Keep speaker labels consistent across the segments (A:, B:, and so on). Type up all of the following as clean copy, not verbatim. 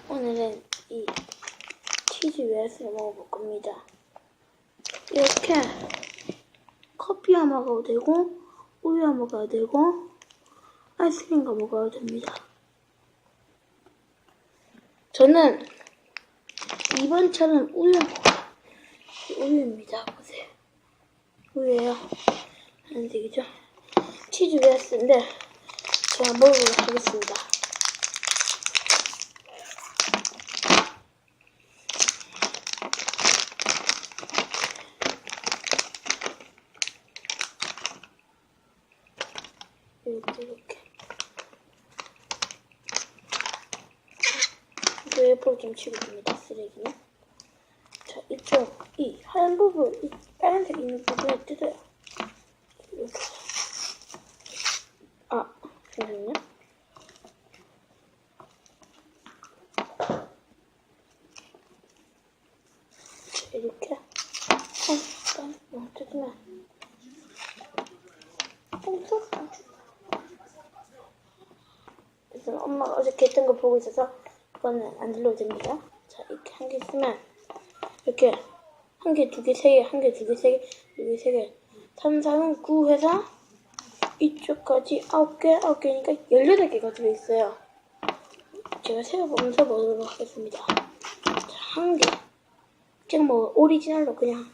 A: 오늘은 이 치즈 웨스를 먹어볼 겁니다. 이렇게 커피와 먹어도 되고 우유와 먹어도 되고 아이스크림과 먹어도 됩니다. 저는 이번처럼 우유 먹어요. 우유입니다. 보세요. 우유예요. 하얀색이죠. 치즈 웨스인데 제가 먹어보도록 하겠습니다. 이렇게 이거 옆으로 좀 치고 됩니다. 쓰레기는. 자, 이쪽 이 하얀 부분, 이 빨간색 있는 부분을 뜯어요. 이렇게. 잠시만요. 이렇게 뜯으면 그래서 엄마가 어저께 했던 거 보고 있어서 그거는 안 들려도 됩니다. 자, 이렇게 한 개 있으면 이렇게 한 개, 두 개, 세 개, 한 개, 두 개, 세 개, 두 개, 세 개, 3, 4는 9 해서 이쪽까지 9개, 9개니까 18개가 들어있어요. 제가 세어보면서 먹도록 하겠습니다. 자, 한 개. 제가 뭐 오리지널로 그냥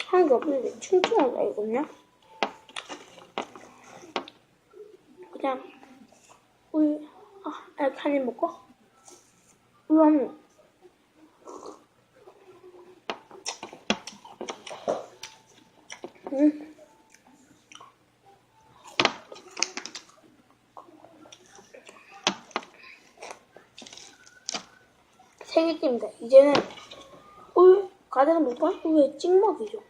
A: 한 개 없는데 층층하다 이거냐? 그냥 우유 이렇게 한 입 먹고 우유 한 입. 세 개입니다. 이제는 우유 가득한 물건 우유에 찍먹이죠.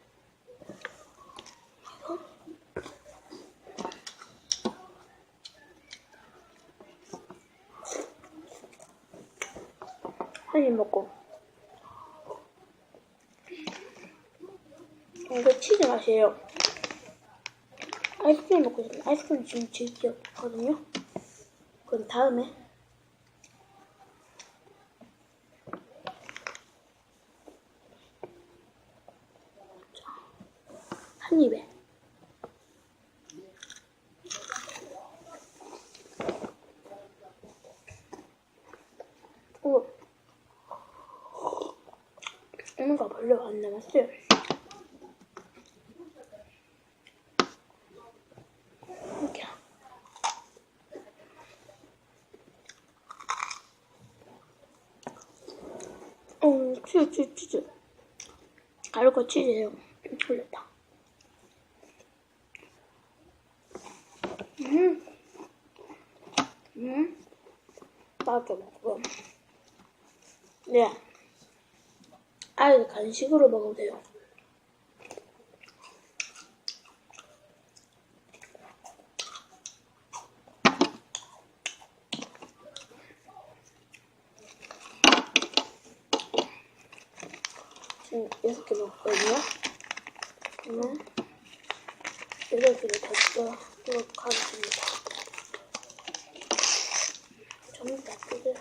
A: 한 입 먹고 이거 치즈 맛이에요. 아이스크림 먹고 싶어요. 아이스크림 지금 즐겼거든요. 그건 다음에. 자, 한 입에. 뭔가 별로 안 남았어요. 이렇게. 치즈. 가루가 치즈예요. 좀 졸렸다. 나도 먹고. 네. 아이들 간식으로 먹어도 돼요. 지금 6개 먹거든요. 그러면 8개를 더 넣도록 하겠습니다. 전부 다 뜯어요.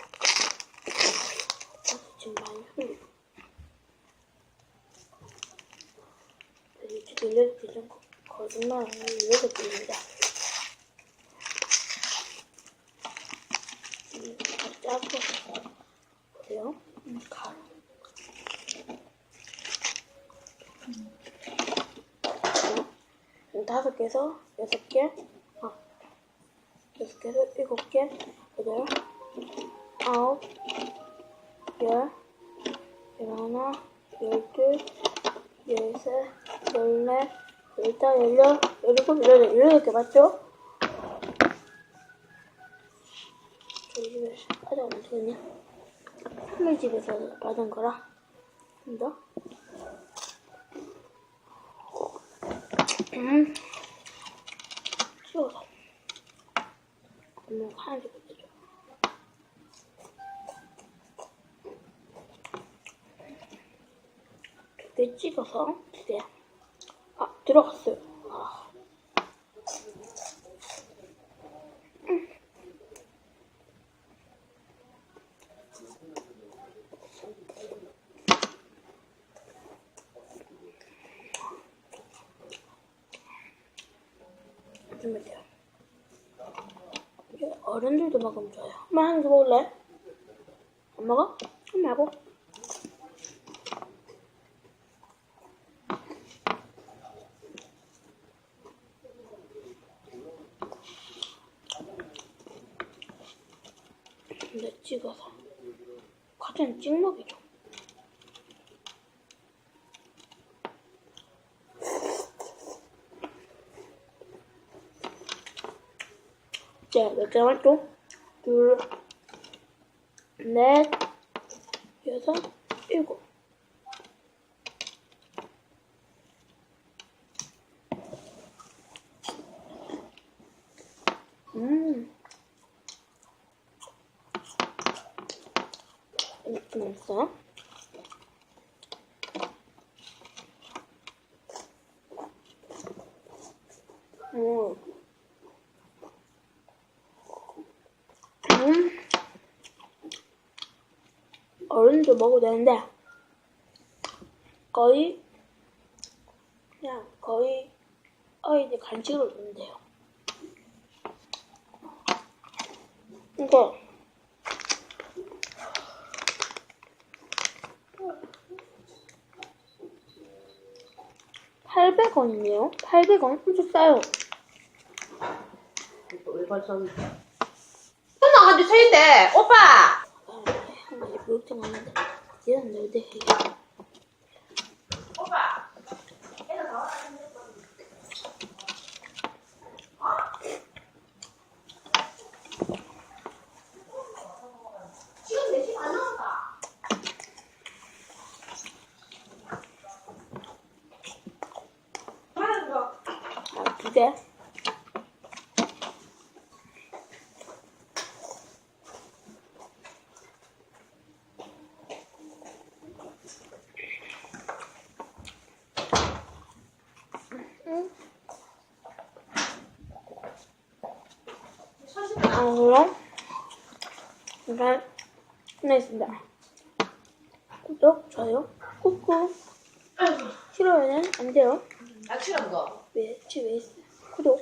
A: 지금 많이 흘리고. 이렇게 좀 거짓말을 이렇게 듭니다. 짜고 보세요. 가루. 다섯 개에서 6개, 6개에서 7개, 8, 9, 10, 11, 12, 13, 14, 15, 16, 17개 맞죠? 저희 집에서 가져가면 되겠네. 하늘 집에서 받은 거라. 좀 더. 찍어서. 그러면 하얀색 되죠. 두 개 찍어서 주세요. 들어갔어요. 넣어주면 돼요. 이게 어른들도 먹으면 좋아요. 엄마 한 개 먹을래? 안 먹어? 엄마 하고. 근데 찍어서 과자는 찍먹이죠. 자, 몇 개 남았죠? 둘, 넷, 여섯, 일곱. 이렇게 남았어요. 어른도 먹어도 되는데 거의 어린이 간식으로 넣는데요. 이거 800원이네요. 800원? 엄청 싸요.
B: 왜 벌써 또 나가지고 서인데 오빠
A: 한 가지 그렇게 많은데 얘는 내 돼.
B: 오빠 지금 4시 안 나왔다.
A: 아, 2개. 그럼 이만 끝내겠습니다. 구독, 좋아요, 꾹꾹. 싫어요는 안 돼요.
B: 나 싫은 거.
A: 왜? 집에 있어. 구독.